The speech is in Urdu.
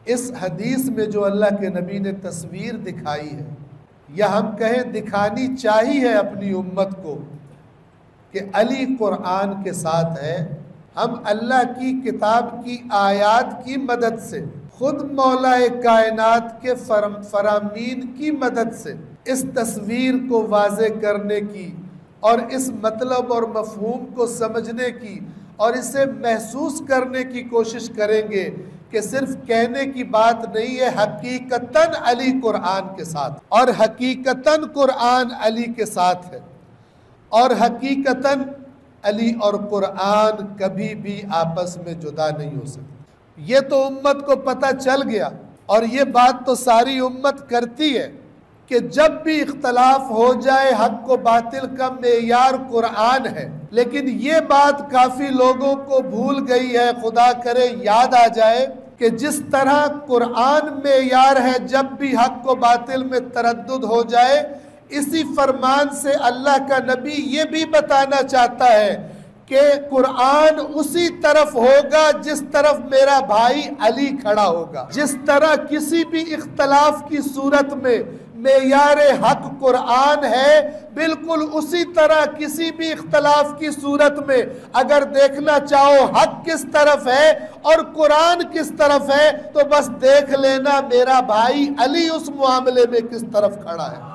اس حدیث میں جو اللہ کے نبی نے تصویر دکھائی ہے، یا ہم کہیں دکھانی چاہیے اپنی امت کو، کہ علی قرآن کے ساتھ ہے، ہم اللہ کی کتاب کی آیات کی مدد سے، خود مولا کائنات کے فرامین کی مدد سے اس تصویر کو واضح کرنے کی اور اس مطلب اور مفہوم کو سمجھنے کی اور اسے محسوس کرنے کی کوشش کریں گے کہ صرف کہنے کی بات نہیں ہے، حقیقتاً علی قرآن کے ساتھ، اور حقیقتاً قرآن علی کے ساتھ ہے، اور حقیقتاً علی اور قرآن کبھی بھی آپس میں جدا نہیں ہو سکتے۔ یہ تو امت کو پتہ چل گیا، اور یہ بات تو ساری امت کرتی ہے کہ جب بھی اختلاف ہو جائے حق و باطل کا معیار قرآن ہے، لیکن یہ بات کافی لوگوں کو بھول گئی ہے، خدا کرے یاد آ جائے کہ جس طرح قرآن معیار ہے جب بھی حق و باطل میں تردد ہو جائے، اسی فرمان سے اللہ کا نبی یہ بھی بتانا چاہتا ہے کہ قرآن اسی طرف ہوگا جس طرف میرا بھائی علی کھڑا ہوگا۔ جس طرح کسی بھی اختلاف کی صورت میں معیار حق قرآن ہے، بالکل اسی طرح کسی بھی اختلاف کی صورت میں اگر دیکھنا چاہو حق کس طرف ہے اور قرآن کس طرف ہے، تو بس دیکھ لینا میرا بھائی علی اس معاملے میں کس طرف کھڑا ہے۔